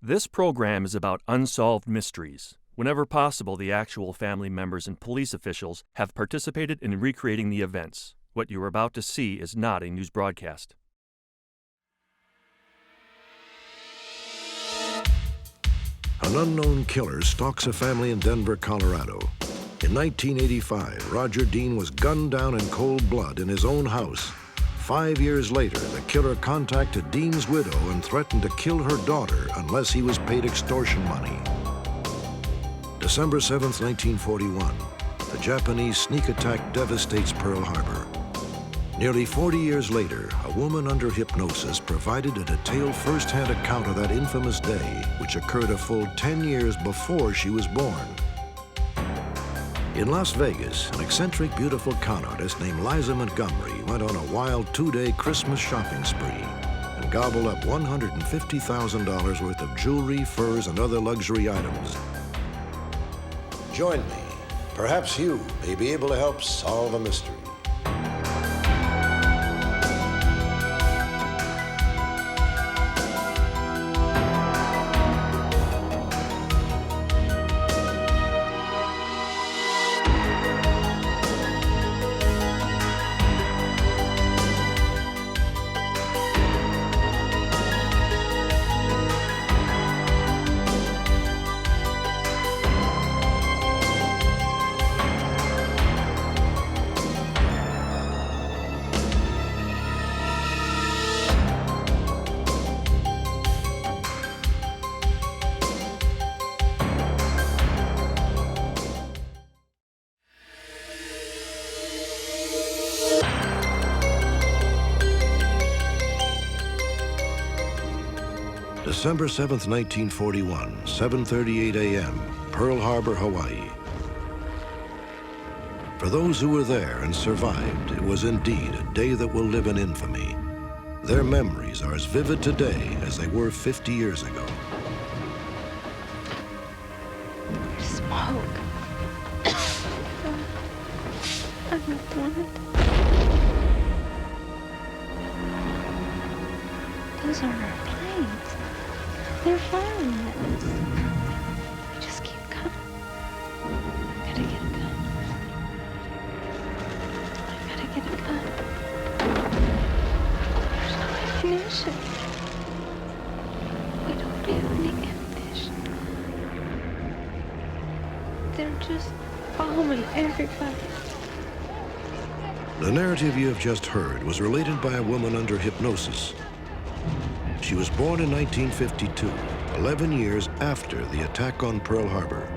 This program is about unsolved mysteries. Whenever possible, the actual family members and police officials have participated in recreating the events. What you are about to see is not a news broadcast. An unknown killer stalks a family in Denver, Colorado. In 1985, Roger Dean was gunned down in cold blood in his own house. 5 years later, the killer contacted Dean's widow and threatened to kill her daughter unless he was paid extortion money. December 7, 1941, the Japanese sneak attack devastates Pearl Harbor. Nearly 40 years later, a woman under hypnosis provided a detailed first-hand account of that infamous day, which occurred a full 10 years before she was born. In Las Vegas, an eccentric, beautiful con artist named Liza Montgomery went on a wild 2-day Christmas shopping spree and gobbled up $150,000 worth of jewelry, furs, and other luxury items. Join me. Perhaps you may be able to help solve a mystery. December 7th, 1941, 7:38 a.m., Pearl Harbor, Hawaii. For those who were there and survived, it was indeed a day that will live in infamy. Their memories are as vivid today as they were 50 years ago. Smoke. I don't want it. Those are our planes. They're firing at us. We just keep coming. I gotta get a gun. I gotta get a gun. There's no ammunition. We don't have any ammunition. They're just bombing everybody. The narrative you have just heard was related by a woman under hypnosis. She was born in 1952, 11 years after the attack on Pearl Harbor.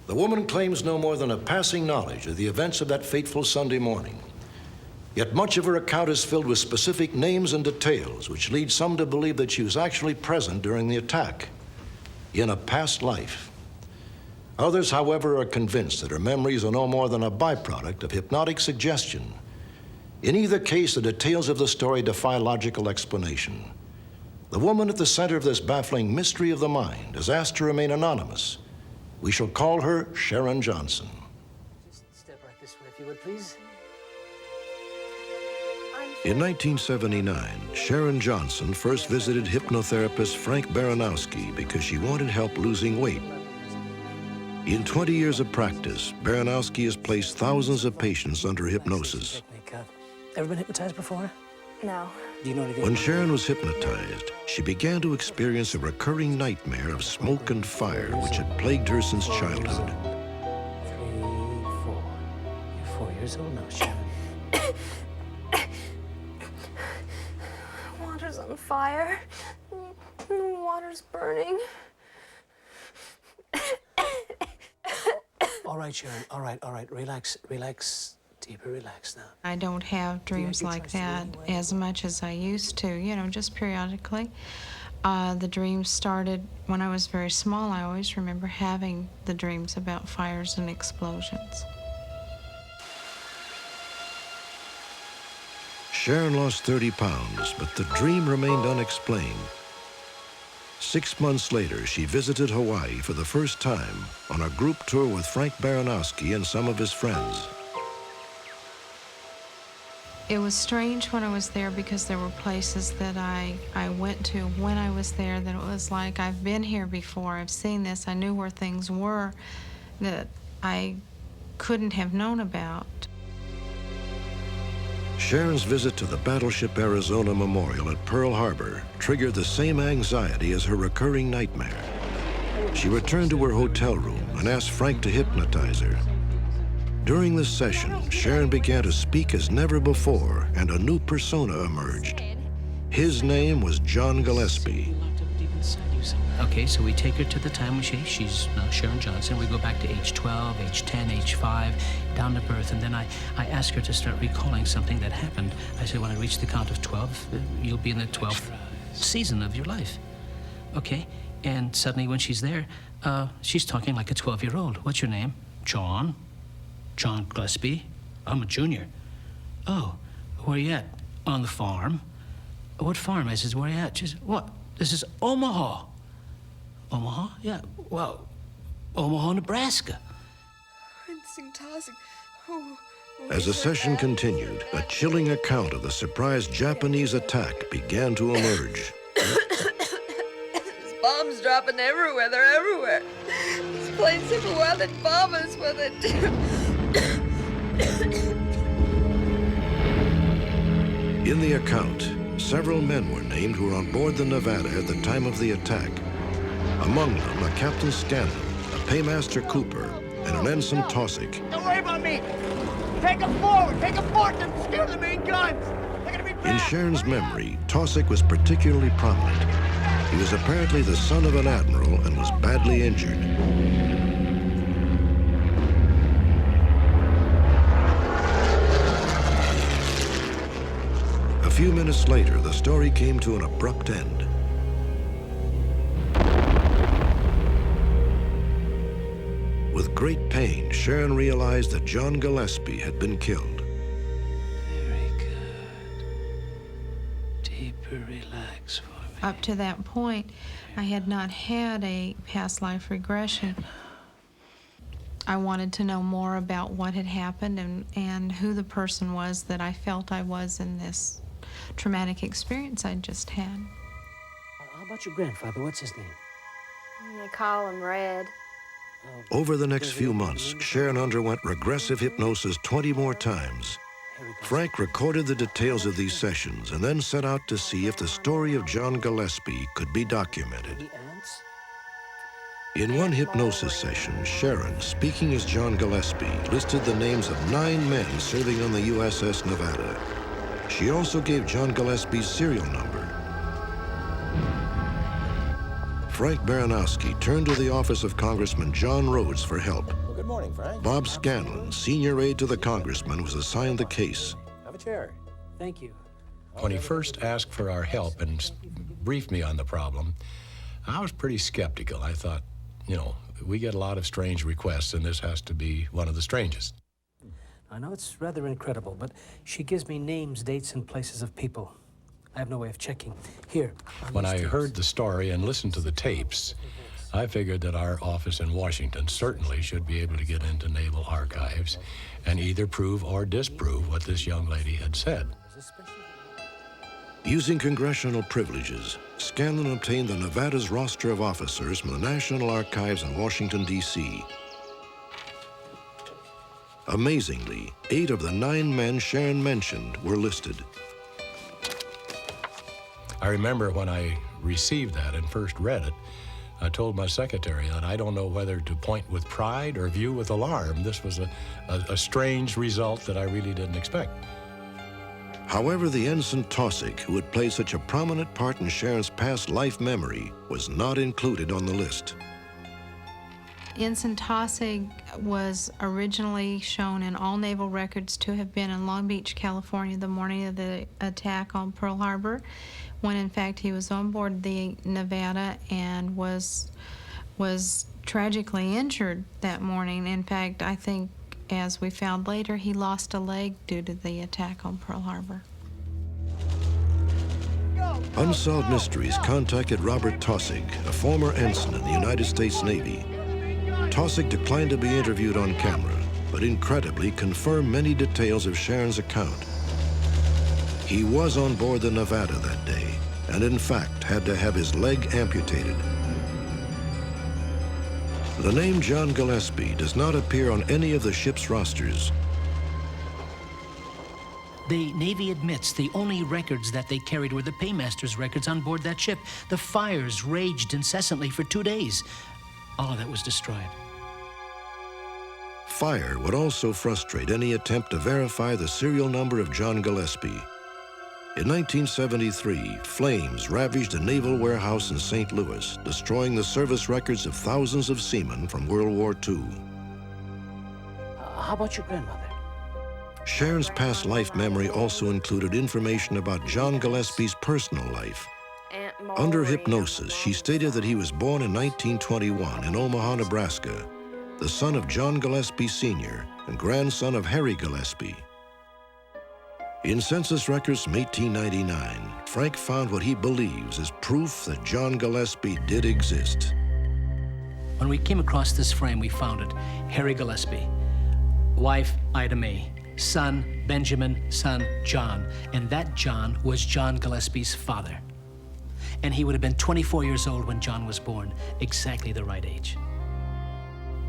The woman claims no more than a passing knowledge of the events of that fateful Sunday morning. Yet much of her account is filled with specific names and details, which lead some to believe that she was actually present during the attack in a past life. Others, however, are convinced that her memories are no more than a byproduct of hypnotic suggestion. In either case, the details of the story defy logical explanation. The woman at the center of this baffling mystery of the mind is asked to remain anonymous. We shall call her Sharon Johnson. Just step right this way, if you would, please. In 1979, Sharon Johnson first visited hypnotherapist Frank Baranowski because she wanted help losing weight. In 20 years of practice, Baranowski has placed thousands of patients under hypnosis. Ever been hypnotized before? No. Do you know anything? When Sharon was hypnotized, she began to experience a recurring nightmare of smoke and fire which had plagued her since childhood. 3, 4. You're 4 years old now, Sharon. Water's on fire. The water's burning. All right, Sharon. All right. Relax. Deeper, relax now. I don't have dreams like that as much as I used to, just periodically. The dreams started when I was very small. I always remember having the dreams about fires and explosions. Sharon lost 30 pounds, but the dream remained unexplained. 6 months later, she visited Hawaii for the first time on a group tour with Frank Baranowski and some of his friends. It was strange when I was there because there were places that I went to when I was there that it was like, I've been here before, I've seen this, I knew where things were that I couldn't have known about. Sharon's visit to the Battleship Arizona Memorial at Pearl Harbor triggered the same anxiety as her recurring nightmare. She returned to her hotel room and asked Frank to hypnotize her. During this session, Sharon began to speak as never before, and a new persona emerged. His name was John Gillespie. Okay, so we take her to the time when she's Sharon Johnson. We go back to age 12, age 10, age 5, down to birth, and then I ask her to start recalling something that happened. I said, when I reach the count of 12, you'll be in the 12th season of your life. Okay, and suddenly when she's there, she's talking like a 12-year-old. What's your name? John. John Gillespie. I'm a junior. Oh, where you at? On the farm. What farm? I says, where you at? She says, what? This is Omaha. Omaha? Yeah, well, Omaha, Nebraska. As the session continued, a chilling account of the surprise Japanese attack began to emerge. There's bombs dropping everywhere. They're everywhere. These planes have welded bombers with it. In the account, several men were named who were on board the Nevada at the time of the attack. Among them, a Captain Scanlon, a Paymaster Cooper, and an Ensign Taussig. Don't worry about me. Take them forward. Take them forward and steer the main guns. They're gonna be back. In Sharon's memory, Taussig was particularly prominent. He was apparently the son of an admiral and was badly injured. A few minutes later, the story came to an abrupt end. With great pain, Sharon realized that John Gillespie had been killed. Very good. Deeper relax for me. Up to that point, I had not had a past life regression. I wanted to know more about what had happened and who the person was that I felt I was in this traumatic experience I'd just had. How about your grandfather? What's his name? They call him Red. Over the next few months, Sharon underwent regressive hypnosis 20 more times. Frank recorded the details of these sessions and then set out to see if the story of John Gillespie could be documented. In one hypnosis session, Sharon, speaking as John Gillespie, listed the names of 9 men serving on the USS Nevada. She also gave John Gillespie's serial number. Frank Baranowski turned to the office of Congressman John Rhodes for help. Well, good morning, Frank. Bob Scanlon, senior aide to the congressman, was assigned the case. Have a chair. Thank you. When he first asked for our help and briefed me on the problem, I was pretty skeptical. I thought, you know, we get a lot of strange requests, and this has to be one of the strangest. I know it's rather incredible, but she gives me names, dates, and places of people. I have no way of checking. Here. When I heard the story and listened to the tapes, I figured that our office in Washington certainly should be able to get into naval archives and either prove or disprove what this young lady had said. Using congressional privileges, Scanlon obtained the Nevada's roster of officers from the National Archives in Washington, D.C. Amazingly, 8 of the 9 men Sharon mentioned were listed. I remember when I received that and first read it, I told my secretary that I don't know whether to point with pride or view with alarm. This was a strange result that I really didn't expect. However, the Ensign Taussig, who had played such a prominent part in Sharon's past life memory, was not included on the list. Ensign Taussig was originally shown in all naval records to have been in Long Beach, California, the morning of the attack on Pearl Harbor, when in fact he was on board the Nevada and was tragically injured that morning. In fact, I think, as we found later, he lost a leg due to the attack on Pearl Harbor. Unsolved Mysteries contacted Robert Taussig, a former ensign in the United States Navy. Taussig declined to be interviewed on camera, but incredibly confirmed many details of Sharon's account. He was on board the Nevada that day, and in fact had to have his leg amputated. The name John Gillespie does not appear on any of the ship's rosters. The Navy admits the only records that they carried were the paymaster's records on board that ship. The fires raged incessantly for 2 days. All of that was destroyed. Fire would also frustrate any attempt to verify the serial number of John Gillespie. In 1973, flames ravaged a naval warehouse in St. Louis, destroying the service records of thousands of seamen from World War II. How about your grandmother? Sharon's past life memory also included information about John Gillespie's personal life. Under hypnosis, she stated that he was born in 1921 in Omaha, Nebraska, the son of John Gillespie Sr. and grandson of Harry Gillespie. In census records from 1899, Frank found what he believes is proof that John Gillespie did exist. When we came across this frame, we found it. Harry Gillespie, wife Ida Mae, son Benjamin, son John, and that John was John Gillespie's father. And he would have been 24 years old when John was born, exactly the right age.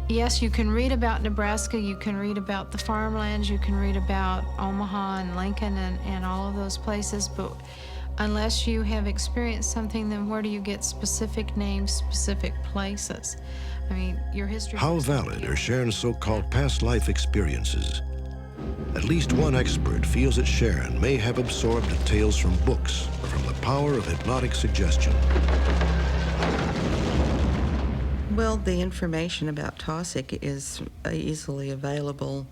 Yes, you can read about Nebraska, you can read about the farmlands, you can read about Omaha and Lincoln and all of those places, but unless you have experienced something, then where do you get specific names, specific places? I mean, your history... How valid are Sharon's so-called past life experiences? At least one expert feels that Sharon may have absorbed tales from books or from the power of hypnotic suggestion. Well, the information about Taussig is easily available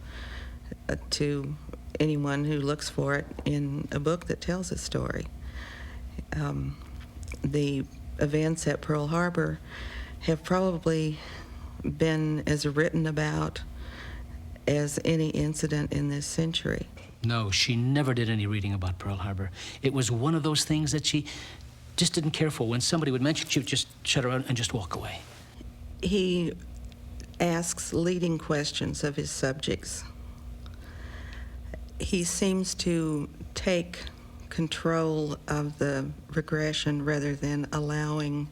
to anyone who looks for it in a book that tells a story. The events at Pearl Harbor have probably been as written about as any incident in this century. No, she never did any reading about Pearl Harbor. It was one of those things that she just didn't care for. When somebody would mention it, she would just shut around and just walk away. He asks leading questions of his subjects. He seems to take control of the regression rather than allowing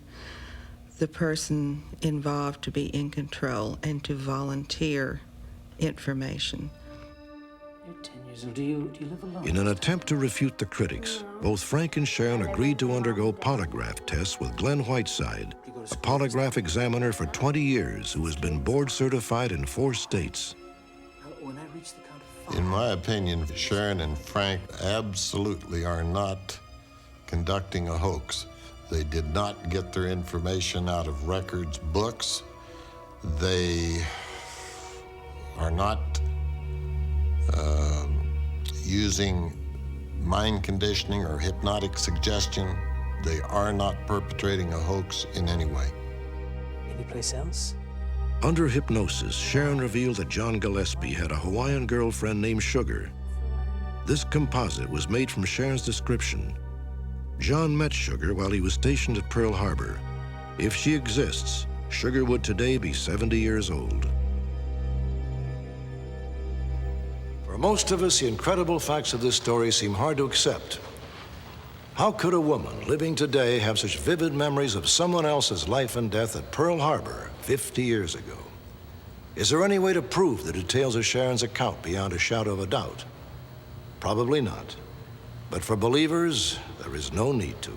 the person involved to be in control and to volunteer information. You're 10 years old. Do you live alone? In an attempt to refute the critics, both Frank and Sharon agreed to undergo polygraph tests with Glenn Whiteside, a polygraph examiner for 20 years who has been board certified in 4 states. When I reach the count of 5... In my opinion, Sharon and Frank absolutely are not conducting a hoax. They did not get their information out of records books. They are not using mind conditioning or hypnotic suggestion. They are not perpetrating a hoax in any way. Anyplace else? Under hypnosis, Sharon revealed that John Gillespie had a Hawaiian girlfriend named Sugar. This composite was made from Sharon's description. John met Sugar while he was stationed at Pearl Harbor. If she exists, Sugar would today be 70 years old. For most of us, the incredible facts of this story seem hard to accept. How could a woman living today have such vivid memories of someone else's life and death at Pearl Harbor 50 years ago? Is there any way to prove the details of Sharon's account beyond a shadow of a doubt? Probably not. But for believers, there is no need to.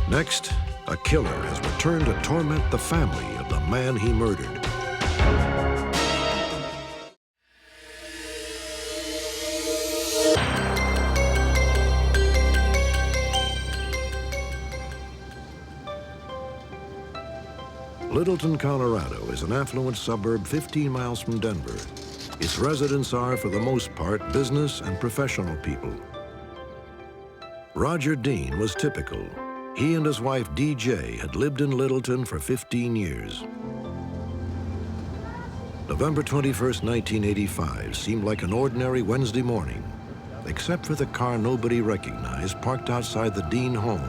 Next, a killer has returned to torment the family of the man he murdered. Littleton, Colorado is an affluent suburb 15 miles from Denver. Its residents are, for the most part, business and professional people. Roger Dean was typical. He and his wife, DJ, had lived in Littleton for 15 years. November 21st, 1985 seemed like an ordinary Wednesday morning, except for the car nobody recognized parked outside the Dean home.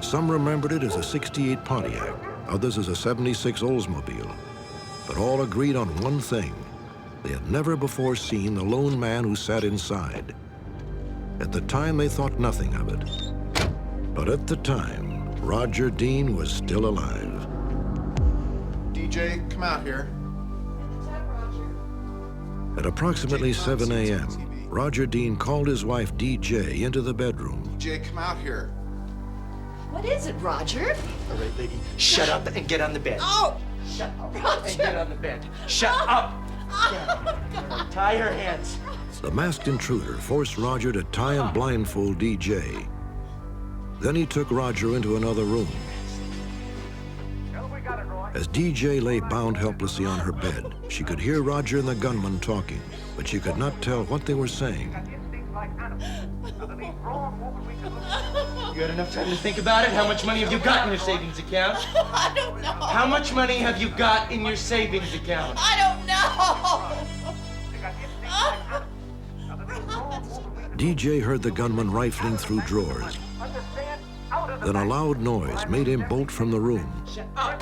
Some remembered it as a '68 Pontiac, others as a '76 Oldsmobile, but all agreed on one thing. They had never before seen the lone man who sat inside. At the time, they thought nothing of it. But at the time, Roger Dean was still alive. DJ, come out here. At approximately 7 a.m., Roger Dean called his wife, DJ, into the bedroom. DJ, come out here. What is it, Roger? All right, lady, shut up and get on the bed. Oh! Shut up Roger! and get on the bed. Shut up! Yeah. Tie her hands. The masked intruder forced Roger to tie and blindfold DJ. Then he took Roger into another room. As DJ lay bound helplessly on her bed, she could hear Roger and the gunman talking, but she could not tell what they were saying. You had enough time to think about it? How much money have you got in your savings account? I don't know. How much money have you got in your savings account? I don't know. DJ heard the gunman rifling through drawers. Then a loud noise made him bolt from the room. Shut up!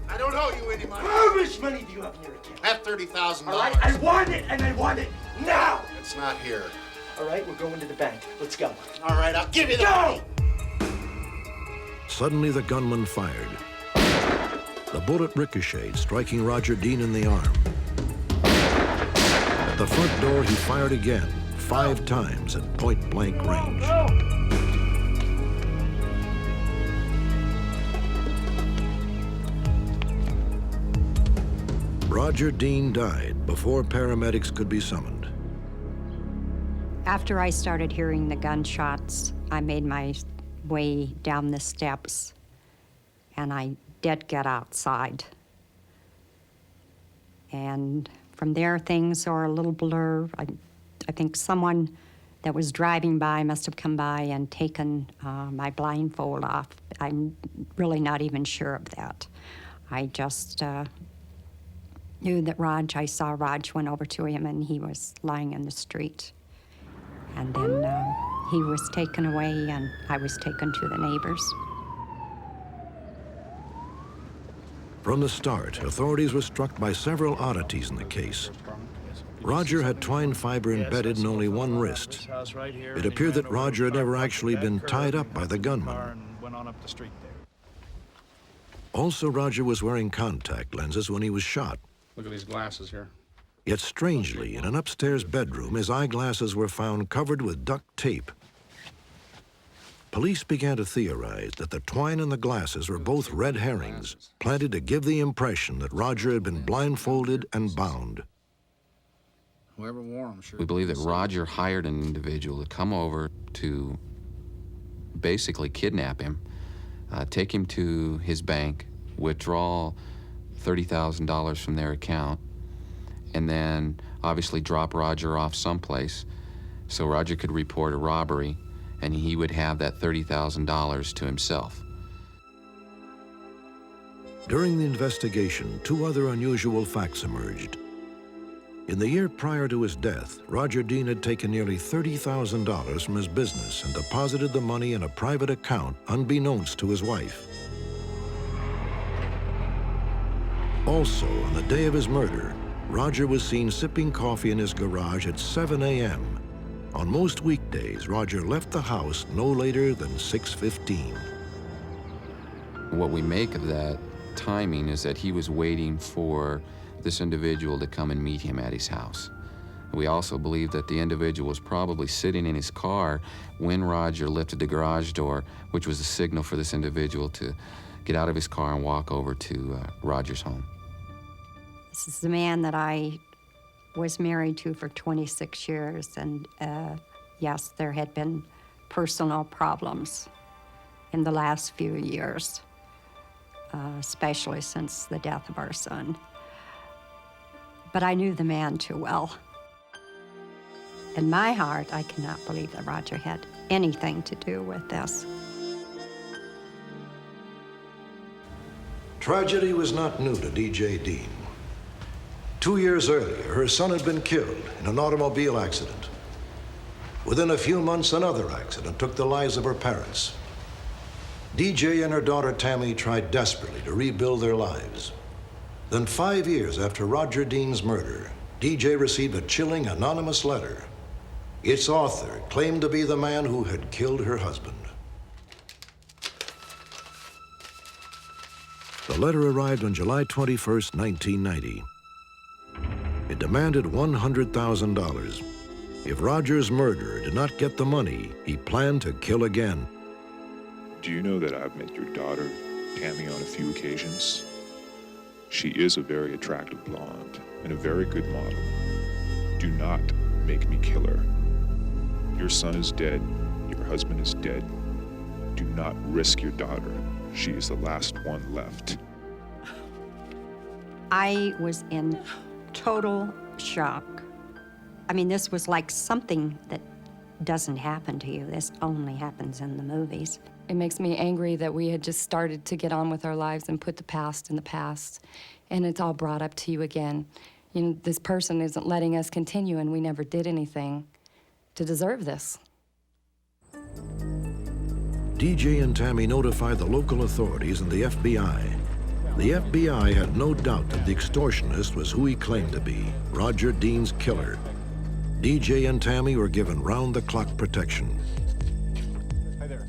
I don't owe you any money. How much money do you have in your account? I have $30,000. All right, I want it, and I want it now! It's not here. All right, we're going to the bank. Let's go. All right, I'll give you the money. Suddenly, the gunman fired. The bullet ricocheted, striking Roger Dean in the arm. At the front door, he fired again, 5 times at point-blank range. Roger Dean died before paramedics could be summoned. After I started hearing the gunshots, I made my way down the steps, and I did get outside. And from there, things are a little blur. I think someone that was driving by must have come by and taken my blindfold off. I'm really not even sure of that. I just knew that I saw Raj, went over to him, and he was lying in the street. And then he was taken away, and I was taken to the neighbors. From the start, authorities were struck by several oddities in the case. Roger had twine fiber embedded in only one wrist. It appeared that Roger had never actually been tied up by the gunman. Also, Roger was wearing contact lenses when he was shot. Look at these glasses here. Yet strangely, in an upstairs bedroom, his eyeglasses were found covered with duct tape. Police began to theorize that the twine and the glasses were both red herrings, planted to give the impression that Roger had been blindfolded and bound. Whoever wore them, sure. We believe that Roger hired an individual to come over to basically kidnap him, take him to his bank, withdraw $30,000 from their account, and then obviously drop Roger off someplace so Roger could report a robbery and he would have that $30,000 to himself. During the investigation, 2 other unusual facts emerged. In the year prior to his death, Roger Dean had taken nearly $30,000 from his business and deposited the money in a private account unbeknownst to his wife. Also, on the day of his murder, Roger was seen sipping coffee in his garage at 7 a.m. On most weekdays, Roger left the house no later than 6:15. What we make of that timing is that he was waiting for this individual to come and meet him at his house. We also believe that the individual was probably sitting in his car when Roger lifted the garage door, which was a signal for this individual to get out of his car and walk over to Roger's home. This is the man that I was married to for 26 years, and yes, there had been personal problems in the last few years, especially since the death of our son. But I knew the man too well. In my heart, I cannot believe that Roger had anything to do with this. Tragedy was not new to DJ Dean. 2 years earlier, her son had been killed in an automobile accident. Within a few months, another accident took the lives of her parents. DJ and her daughter Tammy tried desperately to rebuild their lives. Then 5 years after Roger Dean's murder, DJ received a chilling anonymous letter. Its author claimed to be the man who had killed her husband. The letter arrived on July 21st, 1990. It demanded $100,000. If Roger's murderer did not get the money, he planned to kill again. Do you know that I've met your daughter, Tammy, on a few occasions? She is a very attractive blonde and a very good model. Do not make me kill her. Your son is dead. Your husband is dead. Do not risk your daughter. She is the last one left. I was in total shock. I mean, this was like something that doesn't happen to you. This only happens in the movies. It makes me angry that we had just started to get on with our lives and put the past in the past, and it's all brought up to you again. You know, this person isn't letting us continue, and we never did anything to deserve this. DJ and Tammy notified the local authorities and the FBI. The FBI had no doubt that the extortionist was who he claimed to be, Roger Dean's killer. DJ and Tammy were given round-the-clock protection. Hi there.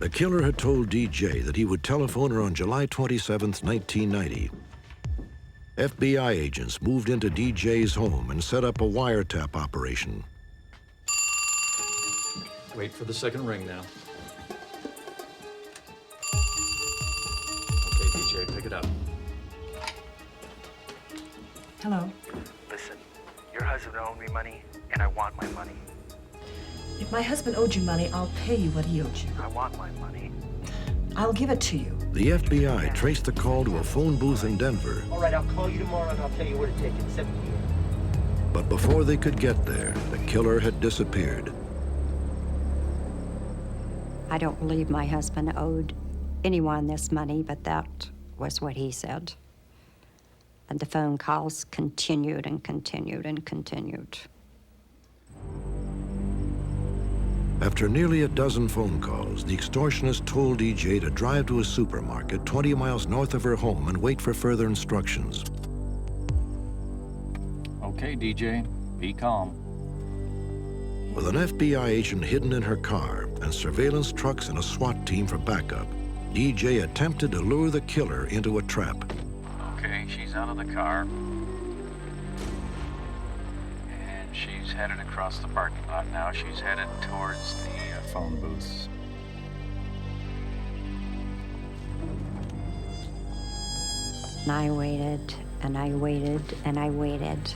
The killer had told DJ that he would telephone her on July 27th, 1990. FBI agents moved into DJ's home and set up a wiretap operation. Wait for the second ring now. Okay, DJ, pick it up. Hello. Listen, your husband owed me money, and I want my money. If my husband owed you money, I'll pay you what he owed you. I want my money. I'll give it to you. The FBI traced the call to a phone booth in Denver. All right, I'll call you tomorrow and I'll tell you where to take it. 7 p.m. But before they could get there, the killer had disappeared. I don't believe my husband owed anyone this money, but that was what he said. And the phone calls continued and continued and continued. After nearly a dozen phone calls, the extortionist told DJ to drive to a supermarket 20 miles north of her home and wait for further instructions. Okay, DJ, be calm. With an FBI agent hidden in her car and surveillance trucks and a SWAT team for backup, DJ attempted to lure the killer into a trap. Okay, she's out of the car. And she's headed across the parking lot now. She's headed towards the phone booths. And I waited, and I waited, and I waited.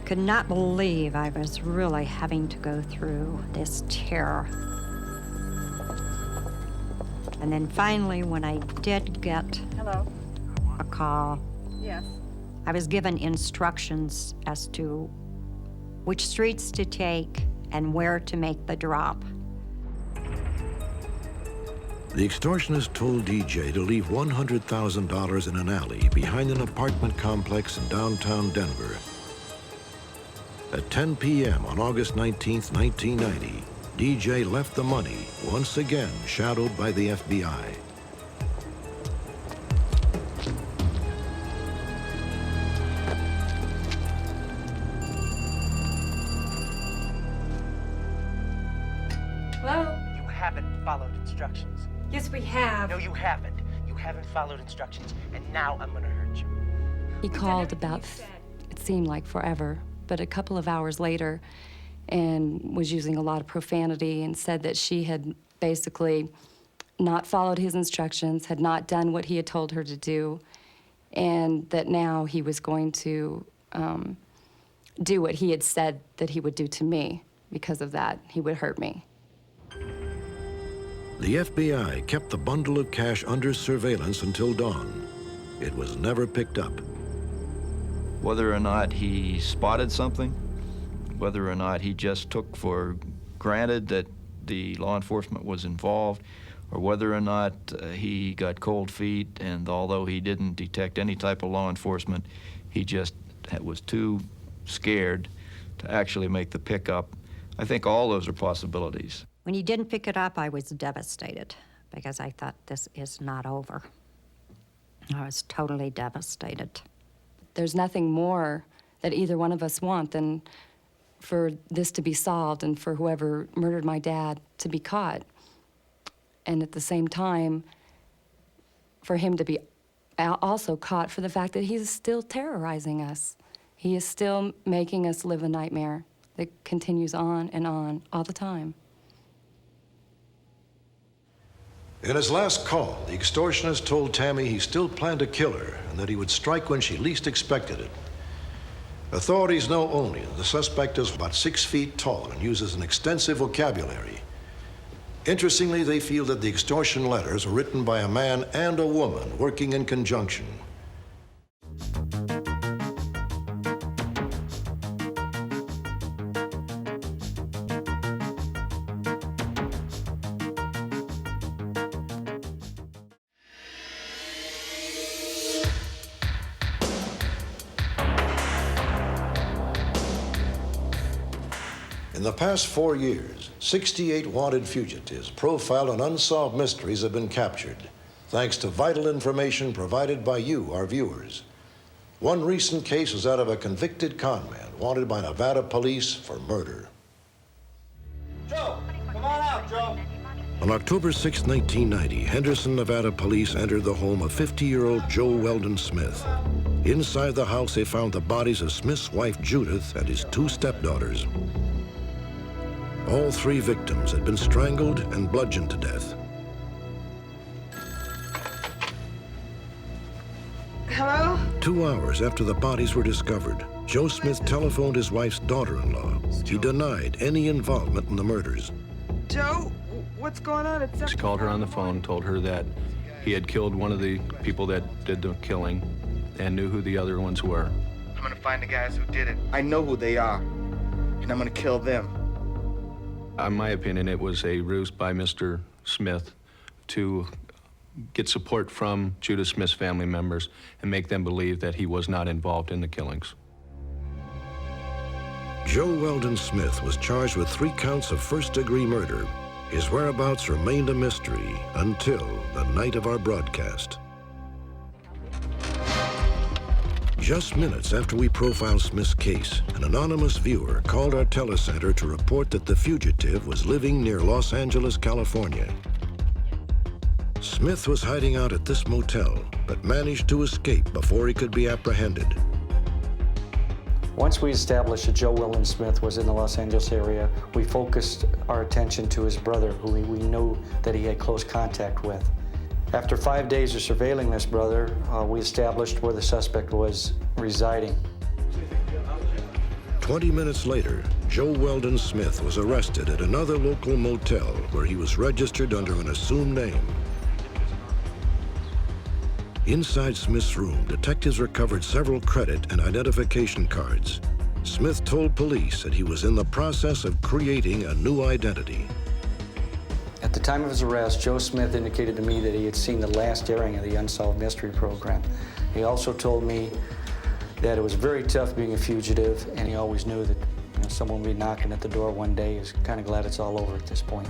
Could not believe I was really having to go through this terror. And then finally, when I did get a call, Yes. I was given instructions as to which streets to take and where to make the drop. The extortionist told DJ to leave $100,000 in an alley behind an apartment complex in downtown Denver. At 10 p.m. on August 19th, 1990, DJ left the money, once again shadowed by the FBI. Hello? You haven't followed instructions. Yes, we have. No, you haven't. You haven't followed instructions, and now I'm gonna hurt you. He called about, it seemed like forever, but a couple of hours later, and was using a lot of profanity and said that she had basically not followed his instructions, had not done what he had told her to do, and that now he was going to do what he had said that he would do to me. Because of that, he would hurt me. The FBI kept the bundle of cash under surveillance until dawn. It was never picked up. Whether or not he spotted something, whether or not he just took for granted that the law enforcement was involved, or whether or not he got cold feet, and although he didn't detect any type of law enforcement, he just was too scared to actually make the pickup. I think all those are possibilities. When he didn't pick it up, I was devastated because I thought this is not over. I was totally devastated. There's nothing more that either one of us want than for this to be solved and for whoever murdered my dad to be caught. And at the same time, for him to be also caught for the fact that he's still terrorizing us. He is still making us live a nightmare that continues on and on all the time. In his last call, the extortionist told Tammy he still planned to kill her and that he would strike when she least expected it. Authorities know only that the suspect is about 6 feet tall and uses an extensive vocabulary. Interestingly, they feel that the extortion letters were written by a man and a woman working in conjunction. In the past 4 years, 68 wanted fugitives profiled on unsolved mysteries have been captured, thanks to vital information provided by you, our viewers. One recent case was that of a convicted conman wanted by Nevada police for murder. Joe, come on out, Joe. On October 6, 1990, Henderson, Nevada police entered the home of 50-year-old Joe Weldon Smith. Inside the house, they found the bodies of Smith's wife, Judith, and his 2 stepdaughters. All 3 victims had been strangled and bludgeoned to death. Hello? 2 hours after the bodies were discovered, Joe Smith telephoned his wife's daughter-in-law. He denied any involvement in the murders. Joe, what's going on? He called her on the phone, told her that he had killed one of the people that did the killing and knew who the other ones were. I'm gonna find the guys who did it. I know who they are, and I'm gonna kill them. In my opinion, it was a ruse by Mr. Smith to get support from Judith Smith's family members and make them believe that he was not involved in the killings. Joe Weldon Smith was charged with 3 counts of first-degree murder. His whereabouts remained a mystery until the night of our broadcast. Just minutes after we profiled Smith's case, an anonymous viewer called our telecenter to report that the fugitive was living near Los Angeles, California. Smith was hiding out at this motel, but managed to escape before he could be apprehended. Once we established that Joe Weldon Smith was in the Los Angeles area, we focused our attention to his brother, who we knew that he had close contact with. After 5 days of surveilling this brother, we established where the suspect was residing. 20 minutes later, Joe Weldon Smith was arrested at another local motel where he was registered under an assumed name. Inside Smith's room, detectives recovered several credit and identification cards. Smith told police that he was in the process of creating a new identity. At the time of his arrest, Joe Smith indicated to me that he had seen the last airing of the Unsolved Mystery program. He also told me that it was very tough being a fugitive, and he always knew that someone would be knocking at the door one day. He's kind of glad it's all over at this point.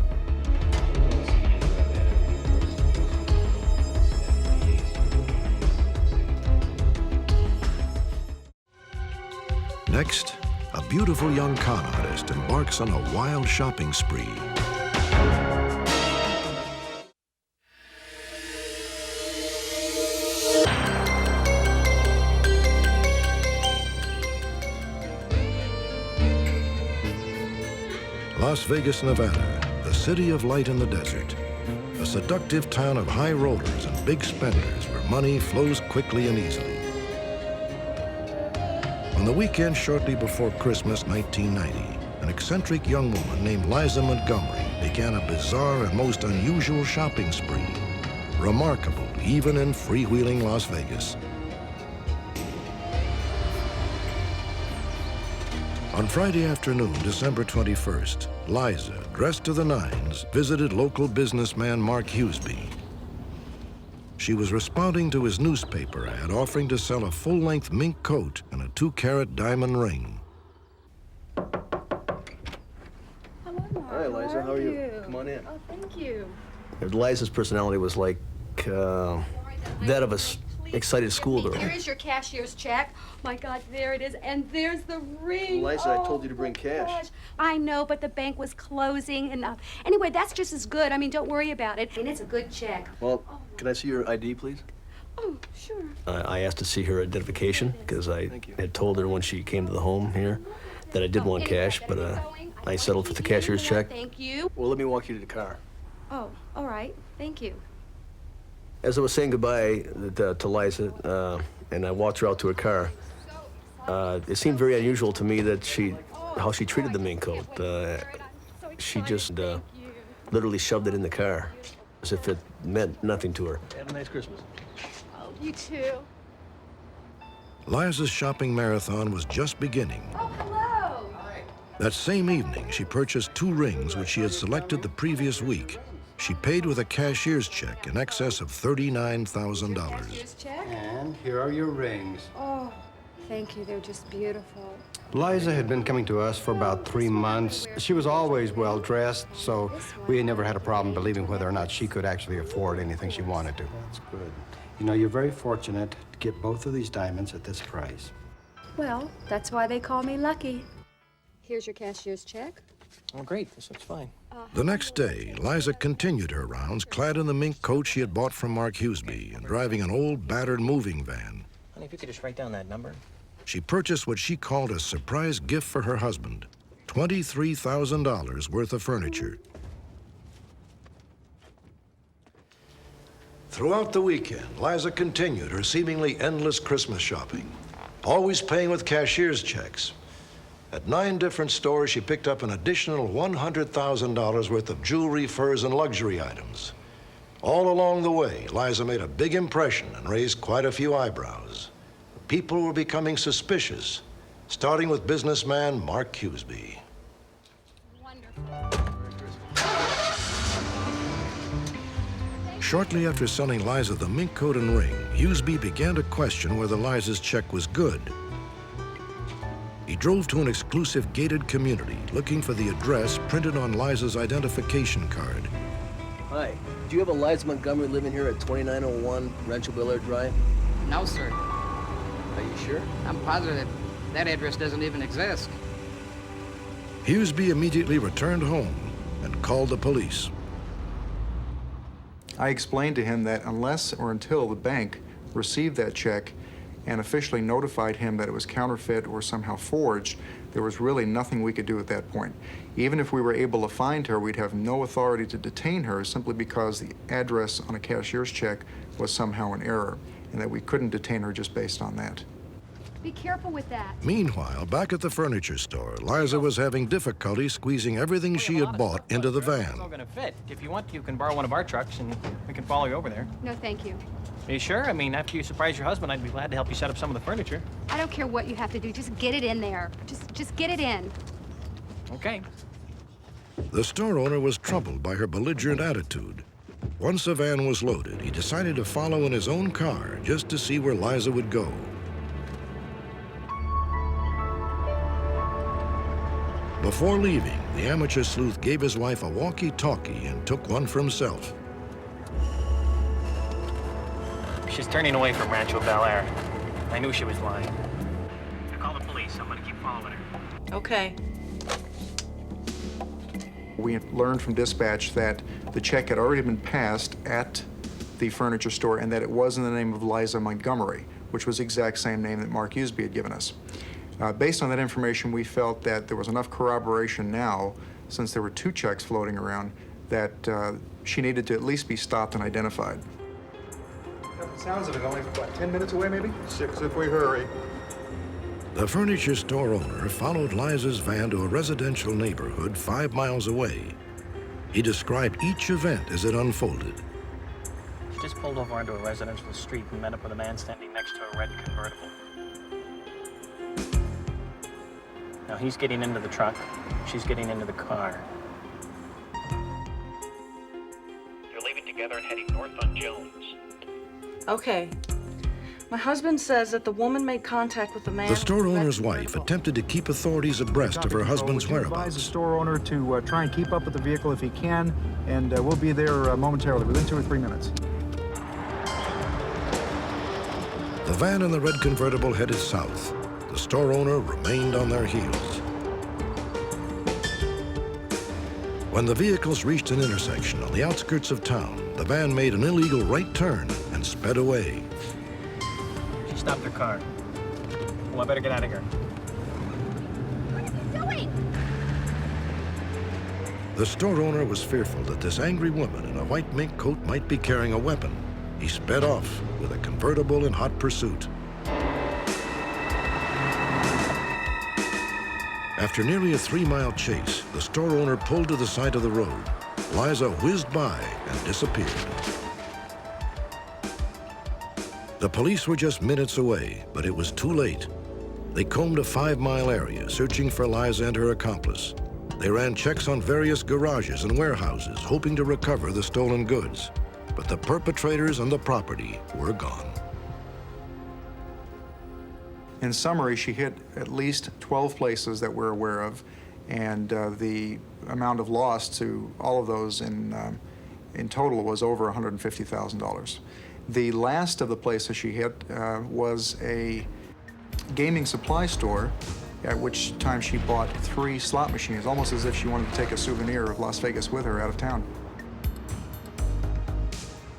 Next, a beautiful young con artist embarks on a wild shopping spree. Las Vegas, Nevada, the city of light in the desert. A seductive town of high rollers and big spenders where money flows quickly and easily. On the weekend shortly before Christmas 1990, an eccentric young woman named Liza Montgomery began a bizarre and most unusual shopping spree. Remarkable, even in freewheeling Las Vegas. On Friday afternoon, December 21st, Liza, dressed to the nines, visited local businessman Mark Hughesby. She was responding to his newspaper ad offering to sell a full-length mink coat and a 2-carat diamond ring. Hi, Liza. How are you? Come on in. Oh, thank you. Liza's personality was like that of a excited schoolgirl. Here is your cashier's check. My God, there it is. And there's the ring. Liza, oh, I told you to bring cash. Gosh. I know, but the bank was closing. And anyway, that's just as good. I mean, don't worry about it. And it's a good check. Well, can I see your ID, please? Oh, sure. I asked to see her identification because I had told her when she came to the home here that I did want cash, but I settled for the cashier's check. Thank you. Well, let me walk you to the car. Oh, all right. Thank you. As I was saying goodbye to Liza, and I walked her out to her car, it seemed very unusual to me that how she treated the mink coat. She just literally shoved it in the car as if it meant nothing to her. Have a nice Christmas. Oh, you too. Liza's shopping marathon was just beginning. Oh, hello. That same evening, she purchased 2 rings which she had selected the previous week. She paid with a cashier's check in excess of $39,000. And here are your rings. Oh, thank you. They're just beautiful. Liza had been coming to us for about 3 months. She was always well dressed, so we never had a problem believing whether or not she could actually afford anything she wanted to. That's good. You know, you're very fortunate to get both of these diamonds at this price. Well, that's why they call me lucky. Here's your cashier's check. Oh, great. This looks fine. The next day, Liza continued her rounds, clad in the mink coat she had bought from Mark Huseby and driving an old, battered moving van. Honey, if you could just write down that number. She purchased what she called a surprise gift for her husband, $23,000 worth of furniture. Throughout the weekend, Liza continued her seemingly endless Christmas shopping, always paying with cashier's checks. At 9 different stores, she picked up an additional $100,000 worth of jewelry, furs, and luxury items. All along the way, Liza made a big impression and raised quite a few eyebrows. People were becoming suspicious, starting with businessman Mark Huseby. Shortly after selling Liza the mink coat and ring, Huseby began to question whether Liza's check was good. He drove to an exclusive gated community looking for the address printed on Liza's identification card. Hi. Do you have a Liza Montgomery living here at 2901 Rancho Bel Air Drive? No, sir. Are you sure? I'm positive that address doesn't even exist. Huseby immediately returned home and called the police. I explained to him that unless or until the bank received that check and officially notified him that it was counterfeit or somehow forged, there was really nothing we could do at that point. Even if we were able to find her, we'd have no authority to detain her simply because the address on a cashier's check was somehow an error, and that we couldn't detain her just based on that. Be careful with that. Meanwhile, back at the furniture store, Liza was having difficulty squeezing everything she had bought into the It's van. all gonna fit. If you want, you can borrow one of our trucks and we can follow you over there. No, thank you. Are you sure? I mean, after you surprise your husband, I'd be glad to help you set up some of the furniture. I don't care what you have to do. Just get it in there. Just get it in. Okay. The store owner was troubled by her belligerent attitude. Once the van was loaded, he decided to follow in his own car just to see where Liza would go. Before leaving, the amateur sleuth gave his wife a walkie-talkie and took one for himself. She's turning away from Rancho Bel Air. I knew she was lying. Call the police. I'm gonna keep following her. Okay. We learned from dispatch that the check had already been passed at the furniture store and that it was in the name of Liza Montgomery, which was the exact same name that Mark Huseby had given us. Based on that information, we felt that there was enough corroboration now, since there were 2 checks floating around, that she needed to at least be stopped and identified. Sounds of it, only about 10 minutes away, maybe? 6 if we hurry. The furniture store owner followed Liza's van to a residential neighborhood 5 miles away. He described each event as it unfolded. She just pulled over onto a residential street and met up with a man standing next to a red convertible. Now he's getting into the truck, she's getting into the car. You're leaving together and heading north on Jones. Okay. My husband says that the woman made contact with the man. The store owner's wife attempted to keep authorities abreast of her husband's Advise whereabouts. the store owner to try and keep up with the vehicle if he can, and we'll be there momentarily, within 2 or 3 minutes. van and the red convertible headed south. The store owner remained on their heels. When the vehicles reached an intersection on the outskirts of town, the van made an illegal right turn and sped away. She stopped her car. Well, I better get out of here. What are you doing? The store owner was fearful that this angry woman in a white mink coat might be carrying a weapon. He sped off with a convertible in hot pursuit. After nearly a 3-mile chase, the store owner pulled to the side of the road. Liza whizzed by and disappeared. The police were just minutes away, but it was too late. They combed a 5-mile area, searching for Liza and her accomplice. They ran checks on various garages and warehouses, hoping to recover the stolen goods. But the perpetrators and the property were gone. In summary, she hit at least 12 places that we're aware of, and the amount of loss to all of those in total was over $150,000. The last of the places she hit was a gaming supply store, at which time she bought 3 slot machines, almost as if she wanted to take a souvenir of Las Vegas with her out of town.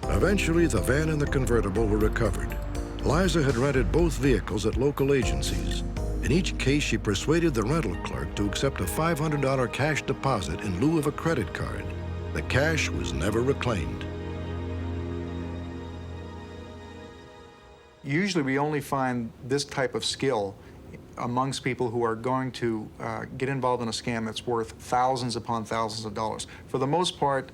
Eventually, the van and the convertible were recovered. Liza had rented both vehicles at local agencies. In each case, she persuaded the rental clerk to accept a $500 cash deposit in lieu of a credit card. The cash was never reclaimed. Usually we only find this type of skill amongst people who are going to get involved in a scam that's worth thousands upon thousands of dollars. For the most part,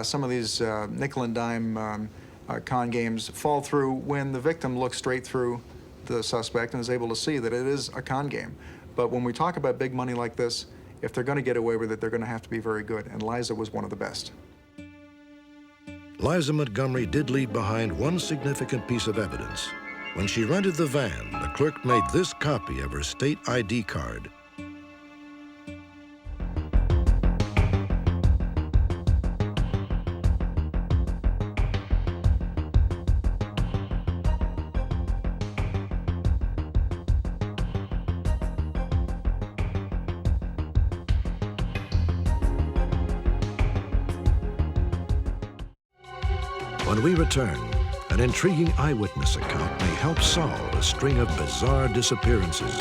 some of these nickel and dime con games fall through when the victim looks straight through the suspect and is able to see that it is a con game. But when we talk about big money like this, if they're going to get away with it, they're going to have to be very good, and Liza was one of the best. Liza Montgomery did leave behind one significant piece of evidence. When she rented the van, the clerk made this copy of her state ID card. When we return, an intriguing eyewitness account may help solve a string of bizarre disappearances.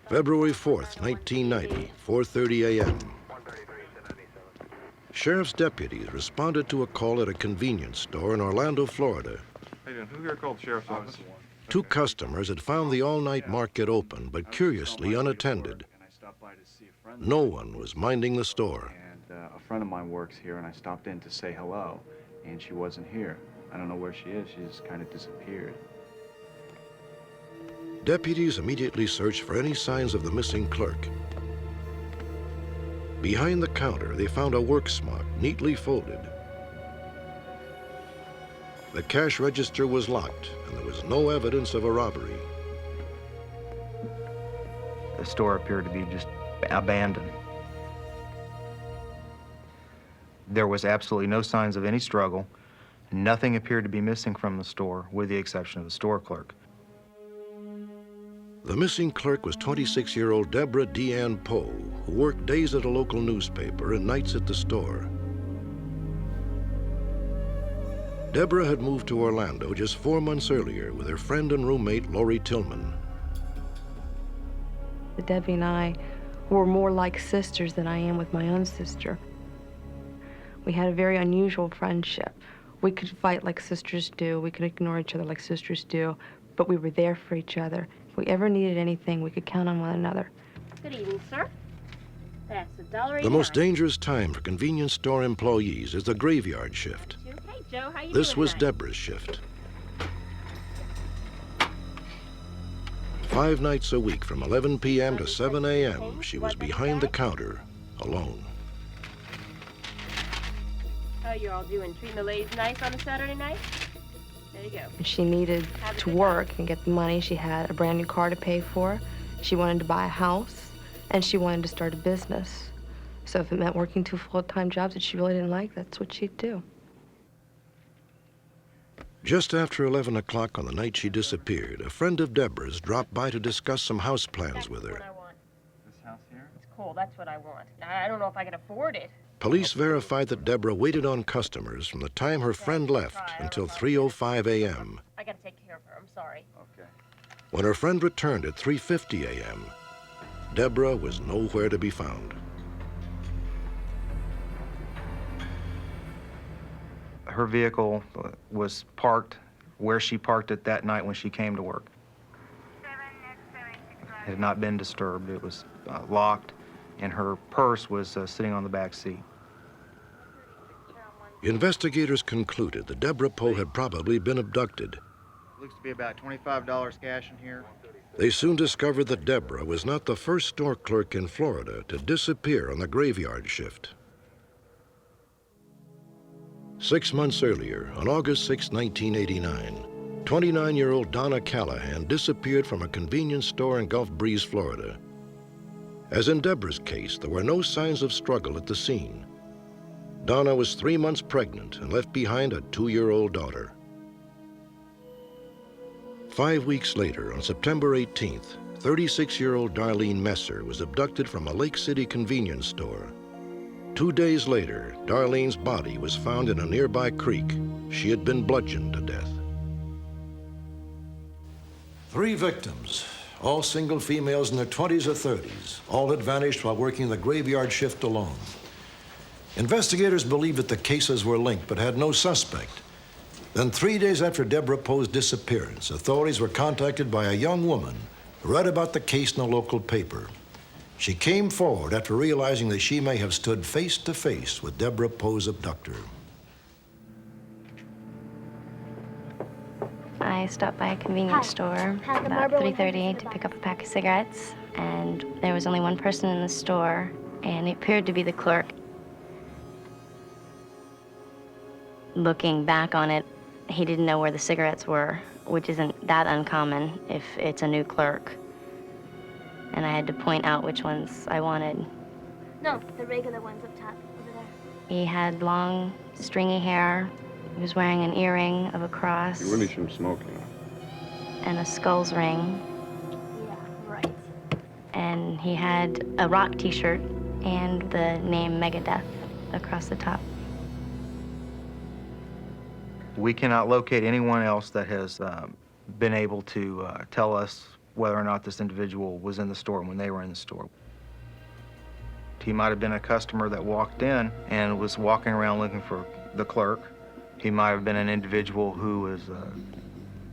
February 4th, 1990, 4:30 a.m. Sheriff's deputies responded to a call at a convenience store in Orlando, Florida. Hey, who here called the sheriff's office? 2 customers had found the all-night market open, but curiously unattended. No one was minding the store. And a friend of mine works here, and I stopped in to say hello, and she wasn't here. I don't know where she is. She just kind of disappeared. Deputies immediately searched for any signs of the missing clerk. Behind the counter, they found a work smock neatly folded. The cash register was locked, and there was no evidence of a robbery. The store appeared to be just abandoned. There was absolutely no signs of any struggle. Nothing appeared to be missing from the store, with the exception of the store clerk. The missing clerk was 26-year-old Deborah Deanne Poe, who worked days at a local newspaper and nights at the store. Deborah had moved to Orlando just 4 months earlier with her friend and roommate, Lori Tillman. Debbie and I were more like sisters than I am with my own sister. We had a very unusual friendship. We could fight like sisters do. We could ignore each other like sisters do, but we were there for each other. If we ever needed anything, we could count on one another. Good evening, sir. That's $1.89. The most dangerous time for convenience store employees is the graveyard shift. Hey, Joe, how you This doing was tonight? Deborah's shift. 5 nights a week from 11 p.m. to 7 a.m., she was behind the counter, alone. How you all doing? Treating the ladies nice on a Saturday night? There you go. And she needed to work and get the money. She had a brand new car to pay for. She wanted to buy a house, and she wanted to start a business. So if it meant working 2 full-time jobs that she really didn't like, that's what she'd do. Just after 11 o'clock on the night she disappeared, a friend of Deborah's dropped by to discuss some house plans with her. This house here? It's cool. That's what I want. I don't know if I can afford it. Police verified that Deborah waited on customers from the time her friend left until 3:05 a.m. I gotta take care of her. I'm sorry. Okay. When her friend returned at 3:50 a.m., Deborah was nowhere to be found. Her vehicle was parked where she parked it that night when she came to work. It had not been disturbed. It was locked, and her purse was sitting on the back seat. Investigators concluded that Deborah Poe had probably been abducted. Looks to be about $25 cash in here. They soon discovered that Deborah was not the first store clerk in Florida to disappear on the graveyard shift. 6 months earlier, on August 6, 1989, 29-year-old Donna Callahan disappeared from a convenience store in Gulf Breeze, Florida. As in Deborah's case, there were no signs of struggle at the scene. Donna was 3 months pregnant and left behind a 2-year-old daughter. 5 weeks later, on September 18th, 36-year-old Darlene Messer was abducted from a Lake City convenience store. 2 days later, Darlene's body was found in a nearby creek. She had been bludgeoned to death. 3 victims, all single females in their 20s or 30s. All had vanished while working the graveyard shift alone. Investigators believed that the cases were linked but had no suspect. Then 3 days after Deborah Poe's disappearance, authorities were contacted by a young woman who read about the case in a local paper. She came forward after realizing that she may have stood face to face with Deborah Poe's abductor. I stopped by a convenience store about 3:30 to pick up a pack of cigarettes, and there was only one person in the store, and it appeared to be the clerk. Looking back on it, he didn't know where the cigarettes were, which isn't that uncommon if it's a new clerk. And I had to point out which ones I wanted. No, the regular ones up top, over there. He had long, stringy hair. He was wearing an earring of a cross. You really shouldn't smoke, you know. And a skull's ring. Yeah, right. And he had a rock t-shirt and the name Megadeth across the top. We cannot locate anyone else that has been able to tell us whether or not this individual was in the store when they were in the store. He might have been a customer that walked in and was walking around looking for the clerk. He might have been an individual who was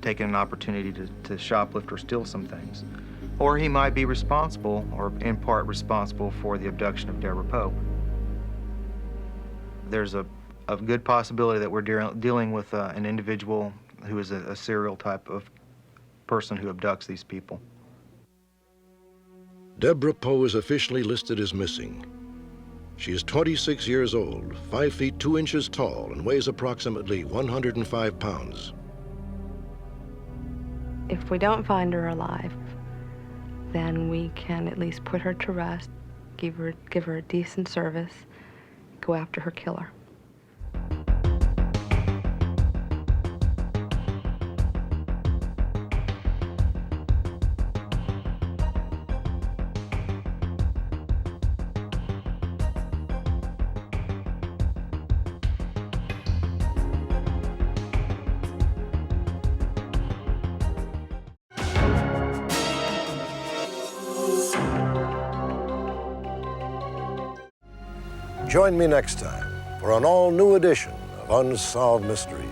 taking an opportunity to shoplift or steal some things. Or he might be responsible, or in part responsible, for the abduction of Deborah Poe. There's a good possibility that we're dealing with an individual who is a serial type of person who abducts these people. Deborah Poe is officially listed as missing. She is 26 years old, 5 feet 2 inches tall, and weighs approximately 105 pounds. If we don't find her alive, then we can at least put her to rest, give her a decent service, go after her killer. Join me next time for an all-new edition of Unsolved Mysteries.